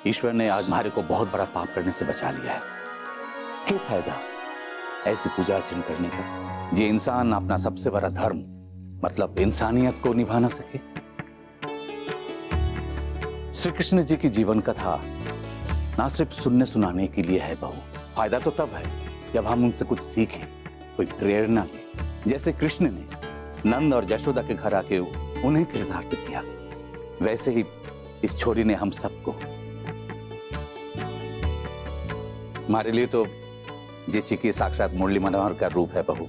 ईश्वर ने आज हमारे को बहुत बड़ा पाप करने से बचा लिया है। क्या फायदा ऐसी पूजा अर्चना करने का जो इंसान अपना सबसे बड़ा धर्म मतलब इंसानियत को निभा ना सके। श्री कृष्ण जी की जीवन कथा ना सिर्फ सुनने सुनाने के लिए है बहू, फायदा तो तब है जब हम उनसे कुछ सीखें, कोई प्रेरणा ले। जैसे कृष्ण ने नंद और यशोदा के घर आके उन्हें कृतार्थ किया, वैसे ही इस छोरी ने हम सबको। हमारे लिए तो ये चिकी साक्षात मुरली मनोहर का रूप है बहू,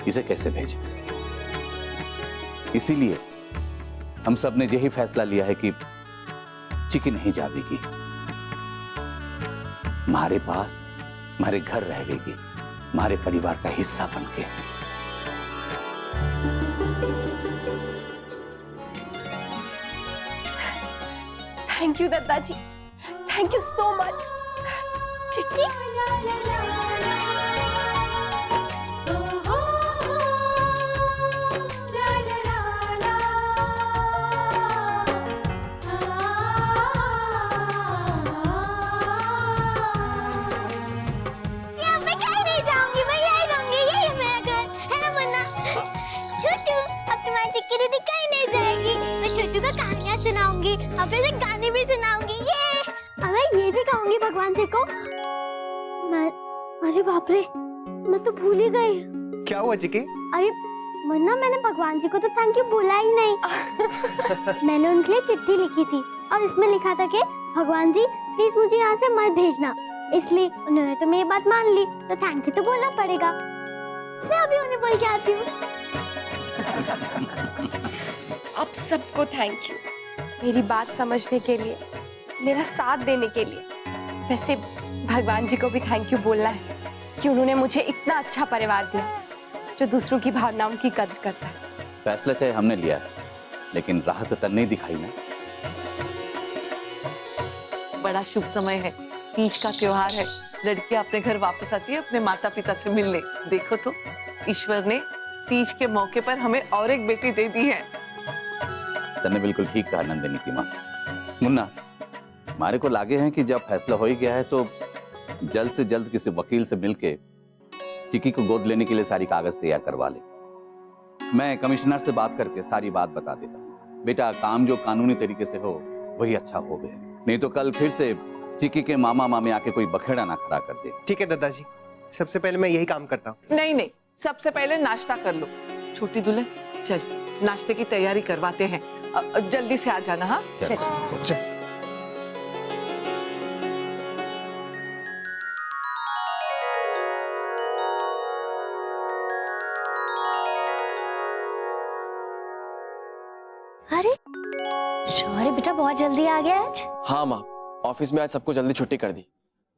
इसे कैसे भेजें? इसीलिए हम सब ने यही फैसला लिया है कि चिकी नहीं जावेगी, हमारे पास हमारे घर रहेगी, हमारे परिवार का हिस्सा बनके। थैंक यू दद्दा जी, थैंक यू सो मच। चिट्टी अब ऐसे गाने भी सुनाऊंगी, ये अब मैं ये भी गाऊंगी भगवान जी को। मैं अरे बाप रे, मैं तो भूल ही गई। क्या हुआ चिकी? अरे मन्ना, मैंने भगवान जी को तो थैंक यू बोला ही नहीं। मैंने उनके लिए चिट्ठी लिखी थी और इसमें लिखा था कि भगवान जी प्लीज मुझे यहाँ से मत भेजना, इसलिए उन्होंने तो मेरी बात मान ली, तो थैंक यू तो बोलना पड़ेगा। मैं अभी उन्हें बोल के आती हूँ। आप सबको थैंक यू, मेरी बात समझने के लिए, मेरा साथ देने के लिए। वैसे भगवान जी को भी थैंक यू बोलना है कि उन्होंने मुझे इतना अच्छा परिवार दिया जो दूसरों की भावनाओं की कदर करता है। फैसला चाहे हमने लिया है, लेकिन राहत तो नहीं दिखाई ना। बड़ा शुभ समय है, तीज का त्योहार है, लड़कियां अपने घर वापस आती है अपने माता पिता से मिलने। देखो तो ईश्वर ने तीज के मौके पर हमें और एक बेटी दे दी है। तने बिल्कुल ठीक कहा नंदिनी की माँ। मुन्ना, हमारे को लागे हैं कि जब फैसला हो ही गया है तो जल्द से जल्द किसी वकील से मिलके चिकी को गोद लेने के लिए सारी कागज तैयार करवा ले। मैं कमिश्नर से बात करके सारी बात बता देता हूँ। बेटा, काम जो कानूनी तरीके से हो वही अच्छा हो गए, नहीं तो कल फिर से चिकी के मामा मामी आके कोई बखेड़ा ना खड़ा कर दे। ठीक है दादाजी, सबसे पहले मैं यही काम करता हूँ। नहीं नहीं, सबसे पहले नाश्ता कर लो। छोटी दुल्हन चल नाश्ते की तैयारी करवाते हैं, जल्दी से आ जाना। हाँ चल। चल। अरे शौर्य बेटा बहुत जल्दी आ गया आज। हाँ माँ, ऑफिस में आज सबको जल्दी छुट्टी कर दी।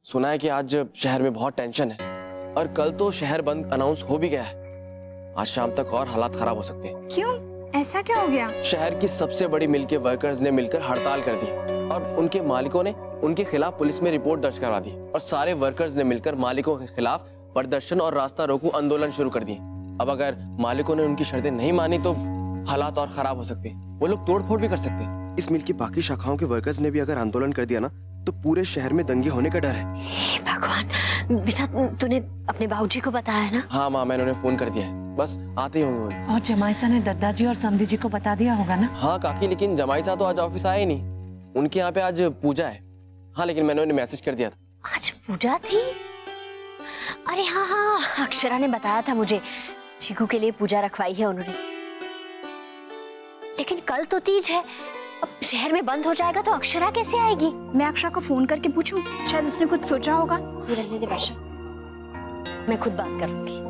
सुना है कि आज शहर में बहुत टेंशन है और कल तो शहर बंद अनाउंस हो भी गया है। आज शाम तक और हालात खराब हो सकते हैं। क्यों, ऐसा क्या हो गया? शहर की सबसे बड़ी मिल के वर्कर्स ने मिलकर हड़ताल कर दी और उनके मालिकों ने उनके खिलाफ पुलिस में रिपोर्ट दर्ज करवा दी और सारे वर्कर्स ने मिलकर मालिकों के खिलाफ प्रदर्शन और रास्ता रोको आंदोलन शुरू कर दिए। अब अगर मालिकों ने उनकी शर्तें नहीं मानी तो हालात और खराब हो सकते हैं, वो लोग तोड़फोड़ भी कर सकते हैं। इस मिल की बाकी शाखाओं के वर्कर्स ने भी अगर आंदोलन कर दिया ना तो पूरे शहर में दंगे होने का डर है। भगवान, बेटा तूने अपने बाबूजी को बताया ना? हाँ माँ, मैंने उन्हें फोन कर दिया है, बस आते ही होंगे। और जमाईसा ने दादाजी और समधी जी को बता दिया होगा ना? हाँ काकी, लेकिन जमाईसा तो आज ऑफिस आया ही नहीं, उनके यहाँ पे आज पूजा है। हाँ लेकिन मैंने उन्हें मैसेज कर दिया था। आज पूजा थी? अरे हाँ हाँ, अक्षरा ने बताया था मुझे, चीकू के लिए पूजा रखवाई है उन्होंने। लेकिन कल तो तीज है, अब शहर में बंद हो जाएगा तो अक्षरा कैसे आएगी? मैं अक्षरा को फोन करके पूछूं, शायद उसने कुछ सोचा होगा। तू रहने दे वर्षा, मैं खुद बात कर लूंगी।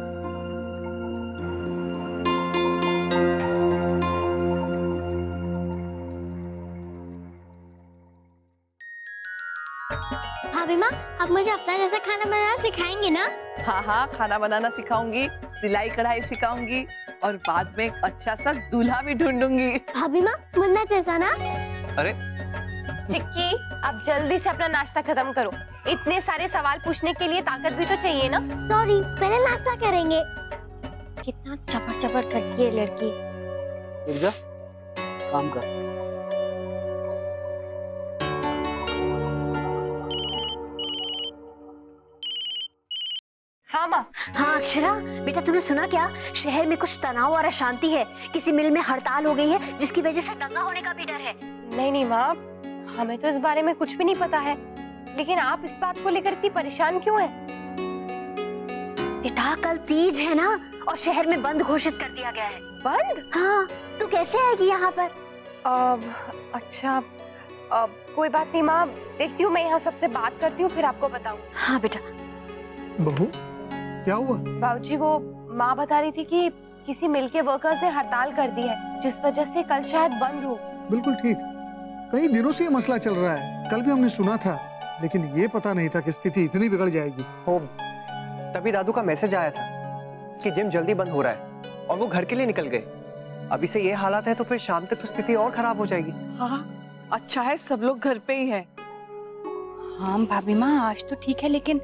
भाभी माँ, आप मुझे अपना जैसा खाना बनाना सिखाएंगे ना? हाँ हाँ, खाना बनाना सिखाऊंगी, सिलाई कढ़ाई सिखाऊंगी और बाद में एक अच्छा सा दूल्हा भी ढूंढूंगी। भाभी माँ, मुन्ना जैसा ना? अरे चिक्की, अब जल्दी से अपना नाश्ता खत्म करो। इतने सारे सवाल पूछने के लिए ताकत भी तो चाहिए ना। सॉरी, पहले नाश्ता करेंगे। कितना चपड़ चपड़ करती है लड़की। दुर्गा, काम कर। हाँ माँ। हाँ अक्षरा, बेटा तूने सुना क्या? शहर में कुछ तनाव और अशांति है। किसी मिल में हड़ताल हो गई है जिसकी वजह से दंगा होने का भी डर है। नहीं माँ, हमें तो इस बारे में कुछ भी नहीं पता है, लेकिन आप इस बात को लेकर इतनी परेशान क्यों हैं? बेटा कल तीज है ना, और शहर में बंद घोषित कर दिया गया है। बंद? हाँ, तू कैसे आएगी यहाँ पर? अच्छा, कोई बात नहीं माँ, देखती हूँ मैं यहाँ सबसे बात करती हूँ, फिर आपको बताऊँ। हाँ बेटा। बहू क्या हुआ? बाबूजी, वो माँ बता रही थी कि किसी मिल के वर्कर्स ने हड़ताल कर दी है, जिस वजह से कल शायद बंद हो। बिल्कुल ठीक, कई दिनों से ये मसला चल रहा है। कल भी हमने सुना था, लेकिन ये पता नहीं था कि स्थिति इतनी बिगड़ जाएगी। हो तभी दादू का मैसेज आया था कि जिम जल्दी बंद हो रहा है और वो घर के लिए निकल गए। अभी से ये हालात है तो फिर शाम तक तो स्थिति और खराब हो जाएगी। हाँ, अच्छा है सब लोग घर पे ही हैं। हाँ भाभी माँ, आज तो ठीक है, लेकिन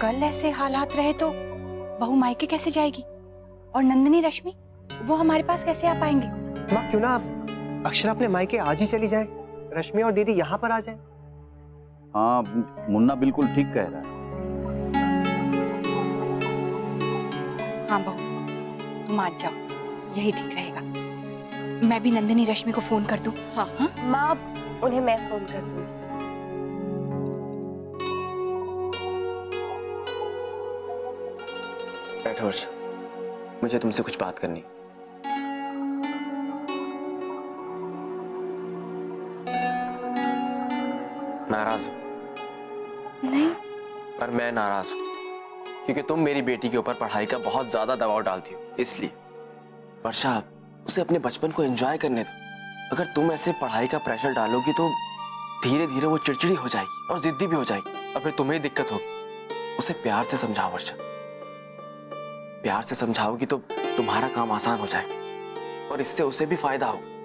कल ऐसे हालात रहे तो बहू मायके कैसे जाएगी? और नंदिनी रश्मि, वो हमारे पास कैसे आ पाएंगे? माँ क्यों ना अक्षरा अपने मायके आज ही चली जाए, रश्मि और दीदी यहाँ पर आ जाए। हाँ, मुन्ना बिल्कुल ठीक कह रहा है। हाँ बहू, तुम आज जाओ, यही ठीक रहेगा। मैं भी नंदिनी रश्मि को फोन कर दूं। हाँ हाँ माँ, उन्हें मैं फोन कर दूंगी। बैठो वर्षा, मुझे तुमसे कुछ बात करनी। नाराज हो? नहीं। पर मैं नाराज हूं क्योंकि तुम मेरी बेटी के ऊपर पढ़ाई का बहुत ज्यादा दबाव डालती हो। इसलिए वर्षा, उसे अपने बचपन को एंजॉय करने दो। अगर तुम ऐसे पढ़ाई का प्रेशर डालोगी तो धीरे धीरे वो चिड़चिड़ी हो जाएगी और जिद्दी भी हो जाएगी और फिर तुम्हें दिक्कत होगी। उसे प्यार से समझाओ वर्षा, प्यार से समझाओगी तो तुम्हारा काम आसान हो जाएगा और इससे उसे भी फायदा होगा।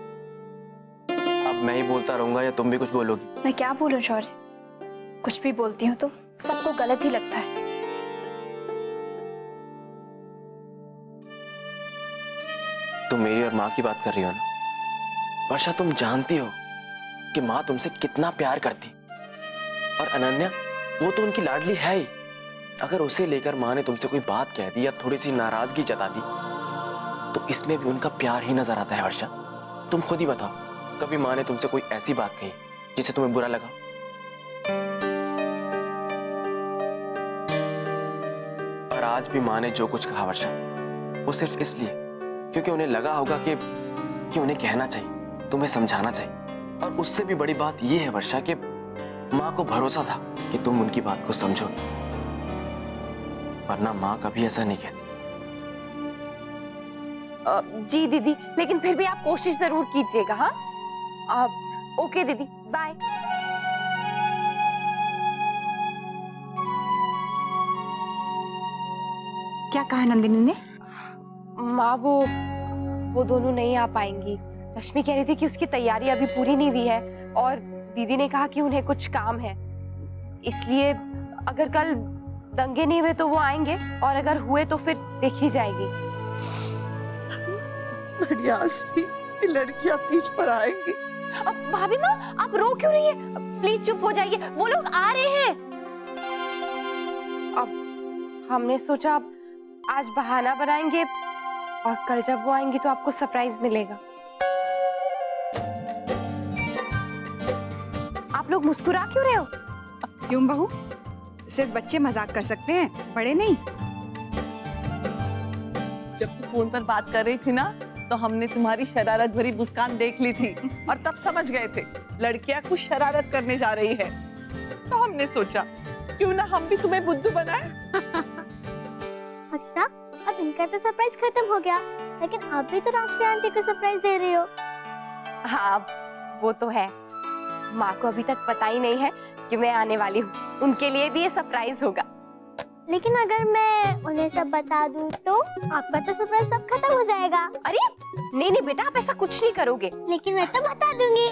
अब मैं ही बोलता रहूंगा या तुम भी कुछ बोलोगी? मैं क्या बोलूं शौर्य, कुछ भी बोलती हूँ तो सबको गलत ही लगता है। तुम मेरी और माँ की बात कर रही हो ना वर्षा? तुम जानती हो कि माँ तुमसे कितना प्यार करती, और अनन्या वो तो उनकी लाडली है ही। अगर उसे लेकर माँ ने तुमसे कोई बात कह दी या थोड़ी सी नाराजगी जता दी तो इसमें भी उनका प्यार ही नजर आता है। वर्षा, तुम खुद ही बताओ, कभी माँ ने तुमसे कोई ऐसी बात कही जिसे तुम्हें बुरा लगा? और आज भी माँ ने जो कुछ कहा वर्षा, वो सिर्फ इसलिए क्योंकि उन्हें लगा होगा कि उन्हें कहना चाहिए, तुम्हें समझाना चाहिए। और उससे भी बड़ी बात यह है वर्षा कि माँ को भरोसा था कि तुम उनकी बात को समझोगी, वरना माँ कभी ऐसा नहीं कहती। जी दीदी, लेकिन फिर भी आप कोशिश जरूर कीजिएगा। हाँ ओके दीदी, बाय। क्या कहा नंदिनी ने? माँ वो दोनों नहीं आ पाएंगी। रश्मि कह रही थी कि उसकी तैयारी अभी पूरी नहीं हुई है और दीदी ने कहा कि उन्हें कुछ काम है, इसलिए अगर कल दंगे नहीं हुए तो वो आएंगे और अगर हुए तो फिर देखी जाएगी। बढ़िया थी, लड़कियां तीज पर आएंगी। अब भाभी माँ, आप रो क्यों रही है? प्लीज चुप हो जाइए, वो लोग आ रहे हैं। अब हमने सोचा आज बहाना बनाएंगे और कल जब वो आएंगी तो आपको सरप्राइज मिलेगा। आप लोग मुस्कुरा क्यों रहे हो? क्यों बहू, सिर्फ बच्चे मजाक कर सकते हैं, बड़े नहीं। जब तू फोन पर बात कर रही थी ना तो हमने तुम्हारी शरारत भरी मुस्कान देख ली थी और तब समझ गए थे लड़कियां कुछ शरारत करने जा रही है। तो हमने सोचा क्यों ना हम भी तुम्हें बुद्धू बनाए। अच्छा, अब इनका तो सरप्राइज खत्म हो गया, लेकिन आप भी तो राष्ट्रीय आंटी को सरप्राइज दे रही हो। हाँ वो तो है, माँ को अभी तक पता ही नहीं है कि मैं आने वाली हूँ, उनके लिए भी ये सरप्राइज होगा। लेकिन अगर मैं उन्हें सब बता दूं तो आपका तो सरप्राइज सब खत्म हो जाएगा। अरे नहीं नहीं बेटा, आप ऐसा कुछ नहीं करोगे। लेकिन मैं तो बता दूंगी।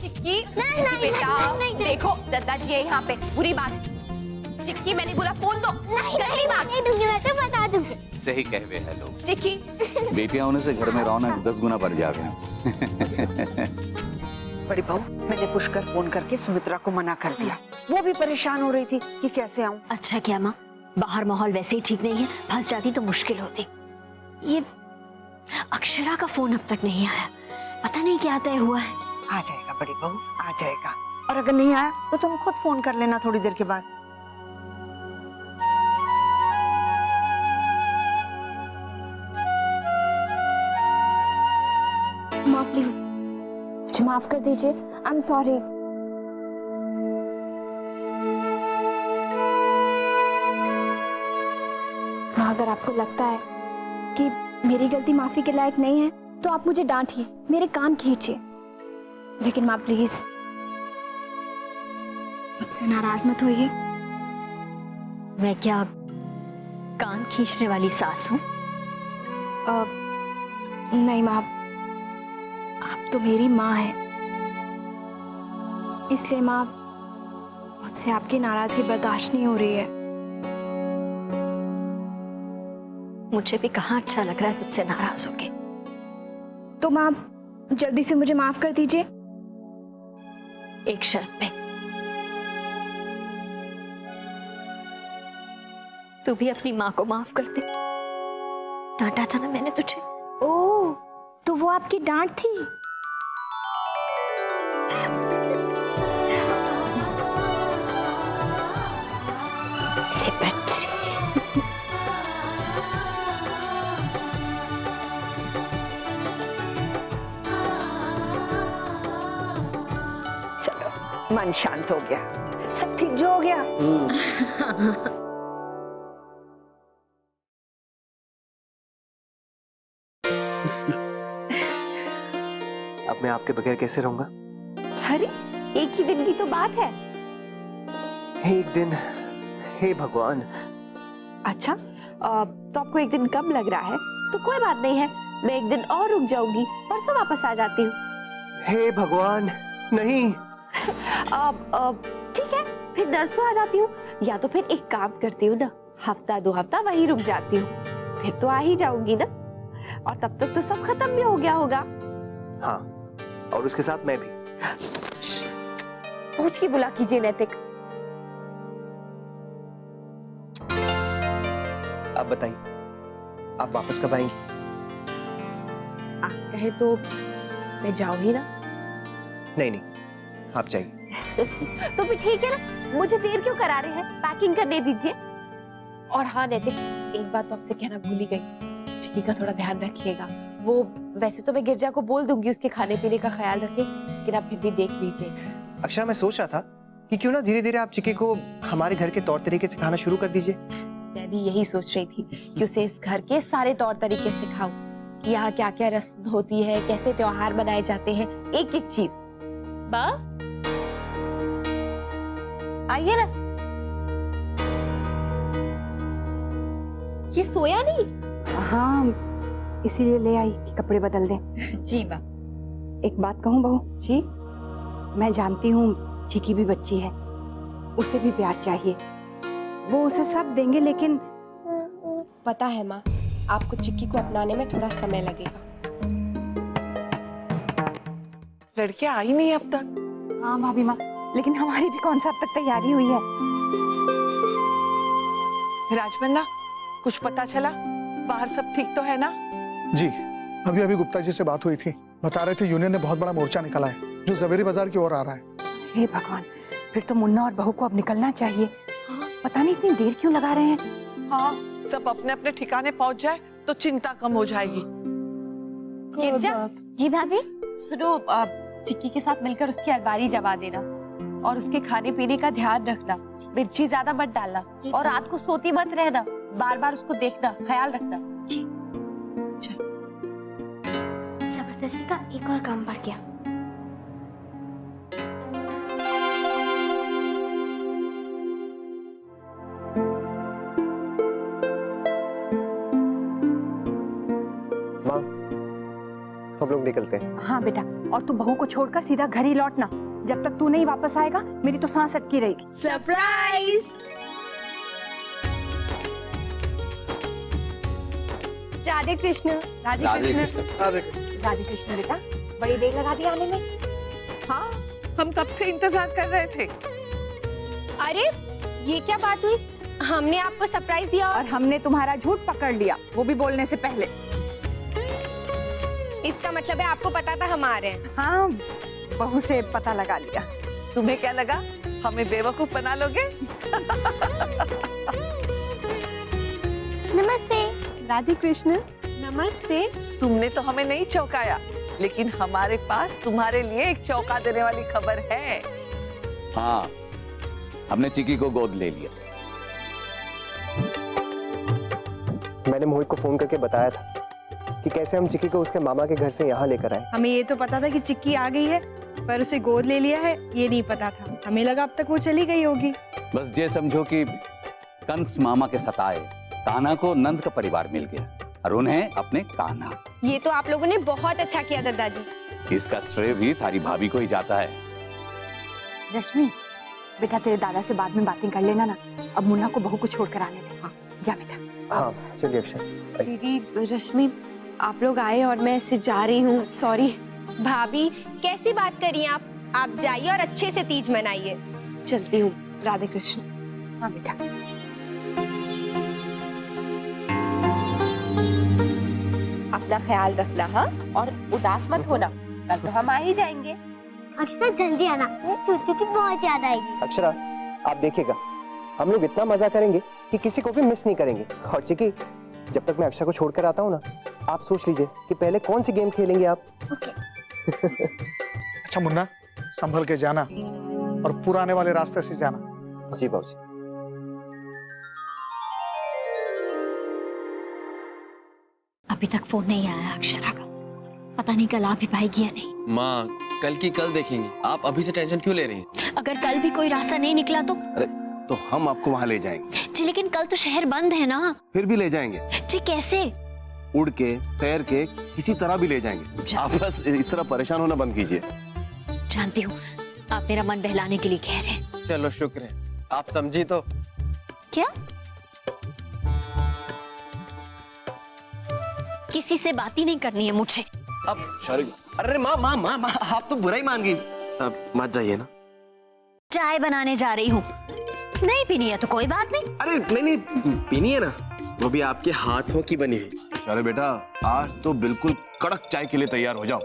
चिक्की, नहीं, बेटा नहीं, देखो दादाजी है यहाँ पे, बुरी बात। चिक्की मैंने बोला फोन दो। नहीं दूंगी, मैं तो बता दूंगी। सही कह रहे हैं लोग, चिक्की बेटियां होने से घर में रौनक 10 गुना बढ़ जाते हैं। बड़ी बहू, मैंने पुष्कर फोन करके सुमित्रा को मना कर दिया। वो भी परेशान हो रही थी कि कैसे आऊं। अच्छा क्या माँ, बाहर माहौल वैसे ही ठीक नहीं है, फंस जाती तो मुश्किल होती। ये अक्षरा का फोन अब तक नहीं आया, पता नहीं क्या तय हुआ है। आ जाएगा बड़ी बहू, आ जाएगा। और अगर नहीं आया तो तुम खुद फोन कर लेना थोड़ी देर के बाद। माँ प्लीज मुझे माफ कर दीजिए, आई एम सॉरी। माँ, अगर आपको लगता है कि मेरी गलती माफी के लायक नहीं है तो आप मुझे डांटिए, मेरे कान खींचिए, लेकिन माँ प्लीज मुझसे नाराज मत होइए। मैं क्या कान खींचने वाली सास हूँ? नहीं माँ, आप तो मेरी माँ हैं, इसलिए माँ मुझसे आपकी नाराजगी बर्दाश्त नहीं हो रही है। मुझे भी कहाँ अच्छा लग रहा है तुझसे नाराज होके। तो माँ जल्दी से मुझे माफ कर दीजिए। एक शर्त पे, तू भी अपनी माँ को माफ कर दे। डांटा था ना मैंने तुझे। ओह, तो वो आपकी डांट थी? मेरे बच्चे। चलो मन शांत हो गया, सब ठीक जो हो गया। अब मैं आपके बगैर कैसे रहूंगा? अरे एक ही दिन की तो बात है। एक दिन, हे भगवान। अच्छा, तो आपको एक दिन कम लग रहा है तो कोई बात नहीं है, मैं एक दिन और रुक जाऊंगी, परसों वापस आ जाती हूँ। हे भगवान, नहीं। ठीक है, फिर नरसों आ जाती हूँ, या तो फिर एक काम करती हूँ ना, हफ्ता 2 हफ्ता वहीं रुक जाती हूँ, फिर तो आ ही जाऊंगी ना, और तब तक तो सब खत्म भी हो गया होगा। हाँ, और उसके साथ मैं भी। सोच के बुला कीजिए नैतिक। आप बताइए, आप वापस कब आएंगी? आप कहे तो मैं जाऊं ही ना। नहीं नहीं, आप जाइए। तो फिर ठीक है ना, मुझे देर क्यों करा रहे हैं, पैकिंग करने दीजिए। और हाँ नैतिक, एक बात तो आपसे कहना भूल ही गई, चिक्की का थोड़ा ध्यान रखिएगा। वो वैसे तो मैं गिरजा को बोल दूंगी उसके खाने पीने का ख्याल रखे, लेकिन आप फिर भी देख लीजिए। अक्षरा, मैं सोच रहा था कि क्यों ना धीरे धीरे आप चिक्की को हमारे घर के तौर तरीके से खाना शुरू कर दीजिए। मैं भी यही सोच रही थी कि उसे इस घर के सारे तौर तरीके सिखाऊं कि यहाँ क्या क्या रस्म होती है, कैसे त्योहार मनाए जाते हैं, एक एक चीज। बा आइए ना। ये सोया नहीं? हाँ, इसीलिए ले आई कि कपड़े बदल दें। जी बा। एक बात कहूँ बहू जी? मैं जानती हूँ चिकी भी बच्ची है, उसे भी प्यार चाहिए, वो उसे सब देंगे, लेकिन पता है माँ, आपको चिक्की को अपनाने में थोड़ा समय लगेगा। लड़कियां आई नहीं अब तक। हाँ भाभी माँ, लेकिन हमारी भी कौन सा अब तक तैयारी हुई है। राजमन्ना, कुछ पता चला? बाहर सब ठीक तो है ना? जी, अभी अभी गुप्ता जी से बात हुई थी, बता रहे थे यूनियन ने बहुत बड़ा मोर्चा निकाला है जो जवेरी बाजार की ओर आ रहा है। हे भगवान, फिर तो मुन्ना और बहू को अब निकलना चाहिए। पता नहीं इतनी देर क्यों लगा रहे हैं। हाँ, सब अपने अपने ठिकाने पहुंच जाए तो चिंता कम हो जाएगी। गिरजा, जी भाभी। सुनो, चिक्की के साथ मिलकर उसकी अलमारी जमा देना और उसके खाने पीने का ध्यान रखना, मिर्ची ज्यादा मत डालना और रात को सोती मत रहना, बार बार उसको देखना, ख्याल रखना। जी। जबरदस्ती का एक और काम बढ़ गया। माँ, हम लोग निकलते हैं। हाँ बेटा, और तू बहू को छोड़कर सीधा घर ही लौटना, जब तक तू नहीं वापस आएगा मेरी तो सांस अटकी रहेगी। सरप्राइज! राधे कृष्ण। राधे कृष्ण। राधे कृष्ण बेटा, बड़ी देर लगा दी आने में। हाँ, हम कब से इंतजार कर रहे थे। अरे ये क्या बात हुई, हमने आपको सरप्राइज दिया और हमने तुम्हारा झूठ पकड़ लिया, वो भी बोलने से पहले। इसका मतलब है आपको पता था हम आ रहे हैं। हाँ, बहू से पता लगा लिया। तुम्हें क्या लगा हमें बेवकूफ बना लोगे? नमस्ते। राधे कृष्ण। नमस्ते। तुमने तो हमें नहीं चौंकाया, लेकिन हमारे पास तुम्हारे लिए एक चौंका देने वाली खबर है। हाँ, हमने चिकी को गोद ले लिया। मैंने मोहित को फोन करके बताया था कि कैसे हम चिक्की को उसके मामा के घर से यहाँ लेकर आए। हमें ये तो पता था कि चिक्की आ गई है, पर उसे गोद ले लिया है ये नहीं पता था। हमें लगा अब तक वो चली गई होगी। बस ये समझो कि कंस मामा के सताए कान्हा को नंद का परिवार मिल गया और उन्हें अपने कान्हा। ये तो आप लोगों ने बहुत अच्छा किया दादाजी। इसका श्रेय भी थारी भाभी को ही जाता है। रश्मि, बेटा तेरे दादा से बाद में बातें कर लेना ना। अब मुन्ना को बहू को छोड़कर आने दे। हाँ, जा बेटा। हाँ चलिए अक्षर। दीदी, रश्मि, आप लोग आए और मैं ऐसे जा रही हूँ, सॉरी। भाभी कैसी बात करी आप जाइए और अच्छे से तीज मनाइए। चलती हूँ। राधे कृष्ण। हाँ बेटा। अपना ख्याल रखना, हाँ, और उदास मत होना, कल तो हम आ ही जाएंगे। अक्षरा जल्दी आना, चूचू की बहुत याद आएगी। अक्षरा, आप देखिएगा हम लोग इतना मजा करेंगे कि किसी को भी मिस नहीं करेंगे। और चिकी, जब तक मैं अक्षरा को छोड़कर आता हूँ ना, आप सोच लीजिए कि पहले कौन सी गेम खेलेंगे आप। अच्छा मुन्ना, संभल के जाना और पुराने वाले रास्ते से जाना। जी बाबूजी। अभी तक फोन नहीं आया अक्षरा का, पता नहीं कल आ भी पाएगी या नहीं। माँ, कल की कल देखेंगे, आप अभी से टेंशन क्यों ले रही हैं? अगर कल भी कोई रास्ता नहीं निकला तो? अरे तो हम आपको वहाँ ले जाएंगे। जी लेकिन कल तो शहर बंद है ना। फिर भी ले जाएंगे। जी कैसे? उड़ के, तैर के, किसी तरह भी ले जाएंगे। आप बस इस तरह परेशान होना बंद कीजिए। जानती हूँ आप मेरा मन बहलाने के लिए कह रहे हैं। चलो शुक्र है, आप समझी तो। क्या? किसी से बात ही नहीं करनी है मुझे। अब अरे माँ माँ माँ माँ, आप तो बुरा ही मान गई। अब मत जाइए ना। चाय बनाने जा रही हूँ, नहीं पीनी है तो कोई बात नहीं। अरे नहीं नहीं, पीनी है ना, वो भी आपके हाथों की बनी हुई। अरे बेटा, आज तो बिल्कुल कड़क चाय के लिए तैयार हो जाओ।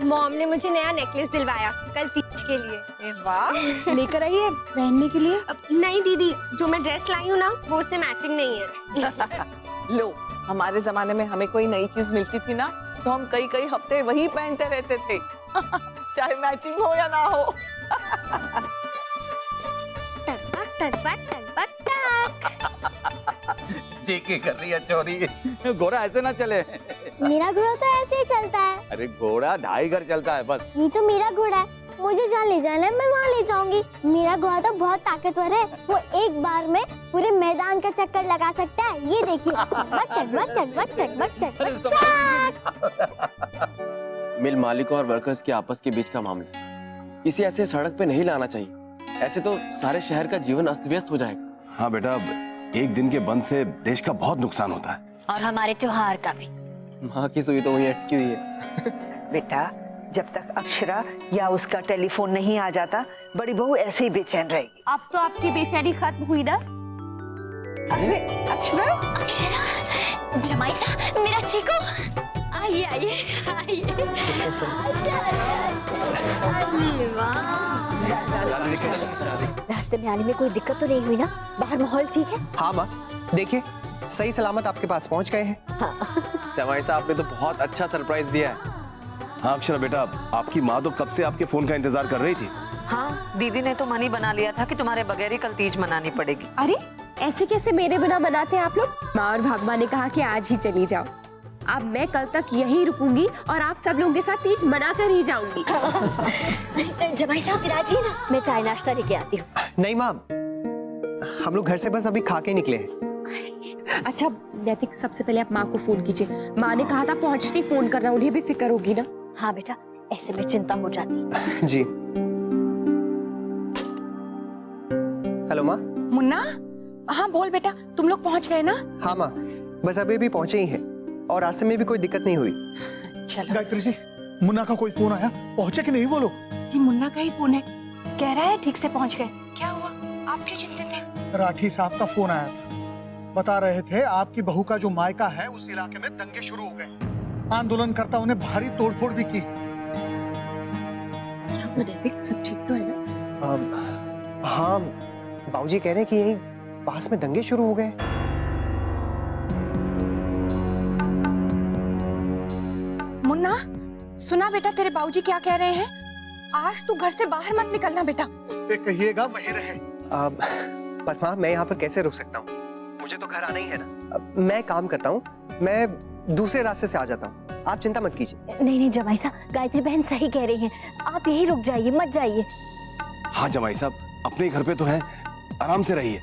मॉम ने मुझे नया नेकलेस दिलवाया कल तीज के लिए। वाह, लेकर आई है पहनने के लिए? नहीं दीदी, जो मैं ड्रेस लाई हूँ ना वो उससे मैचिंग नहीं है। लो, हमारे जमाने में हमें कोई नई चीज मिलती थी ना, तो हम कई कई हफ्ते वही पहनते रहते थे। चाहे मैचिंग हो या ना हो। टकबक टकबक टकबक टक। चीकी कर रही है चोरी। घोड़ा ऐसे ना चले। मेरा घोड़ा तो ऐसे ही चलता है। अरे घोड़ा 2.5 घर चलता है बस। ये तो मेरा घोड़ा है, मुझे जहाँ ले जाना है मैं वहाँ ले जाऊंगी। मेरा घोड़ा तो बहुत ताकतवर है, वो एक बार में पूरे मैदान का चक्कर लगा सकता है। ये देखिए, चकबक चकबक चकबक चकबक चकबक। मिल मालिकों और वर्कर्स के आपस के बीच का मामला, इसे ऐसे सड़क पे नहीं लाना चाहिए। ऐसे तो सारे शहर का जीवन अस्त व्यस्त हो जाएगा। हाँ बेटा, एक दिन के बंद से देश का बहुत नुकसान होता है। और हमारे त्योहार का भी। माँ की सुई तो वहीं अटकी हुई है। बेटा, जब तक अक्षरा या उसका टेलीफोन नहीं आ जाता, बड़ी बहू ऐसे ही बेचैन रहेगी। अब तो आपकी बेचैनी खत्म हुई ना? अरे अक्षरा, अक्षरा, जमाई साहब, मेरा चीकू, आइए आइए आइए। अरे वाह। रास्ते में आने में कोई दिक्कत तो नहीं हुई ना? बाहर माहौल ठीक है? हाँ माँ, देखिए सही सलामत आपके पास पहुँच गए हैं। जमाई साहब ने तो बहुत अच्छा सरप्राइज दिया है। हाँ अक्षरा बेटा, आपकी माँ तो कब से आपके फोन का इंतजार कर रही थी। हाँ, दीदी ने तो मन ही बना लिया था कि तुम्हारे बगैर ही कल तीज मनानी पड़ेगी। अरे ऐसे कैसे मेरे बिना मनाते हैं आप लोग? माँ और भागमा ने कहा कि आज ही चली जाओ। अब मैं कल तक यहीं रुकूंगी और आप सब लोगों के साथ तीज मना कर ही जाऊंगी। जमाई साहब राजी ना, मैं चाय नाश्ता लेके आती हूँ। नहीं माँ, हम लोग घर से बस अभी खा के निकले हैं। अच्छा नैतिक, सबसे पहले आप माँ को फोन कीजिए। माँ ने कहा था पहुँचते ही फोन करना, उन्हें भी फिक्र होगी ना। हाँ बेटा, ऐसे में चिंता हो जाती। जी। हेलो माँ। मुन्ना, हाँ बोल बेटा, तुम लोग पहुँच गए ना? हाँ माँ, बस अभी भी पहुँचे ही हैं और रास्ते में भी कोई दिक्कत नहीं हुई। चलो। गायत्री जी, मुन्ना का कोई फोन आया? पहुंचे कि नहीं वो लोग? जी मुन्ना का ही फोन है, कह रहा है ठीक से पहुंच गए। क्या हुआ, आप क्यों चिंतित हैं? राठी साहब का फोन आया था, बता रहे थे आपकी बहू का जो मायका है उस इलाके में दंगे शुरू हो गए, आंदोलनकर्ताओं ने भारी तोड़फोड़ भी की। सब ठीक तो है ना? हाँ, बाबूजी कह रहे हैं कि यही पास में दंगे शुरू हो गए। मुन्ना, सुना बेटा तेरे बाबूजी क्या कह रहे हैं? आज तू घर से बाहर मत निकलना बेटा। उससे कहिएगा वही रहे। पर माँ, मैं यहाँ पर कैसे रुक सकता हूँ? मुझे तो घर आना ही है ना। मैं काम करता हूँ, मैं दूसरे रास्ते से आ जाता हूँ, आप चिंता मत कीजिए। नहीं नहीं जमाई साहब, गायत्री बहन सही कह रही हैं, आप यही रुक जाइए, मत जाइए। हाँ जमाई साहब, अपने घर पे तो है, आराम से रहिए।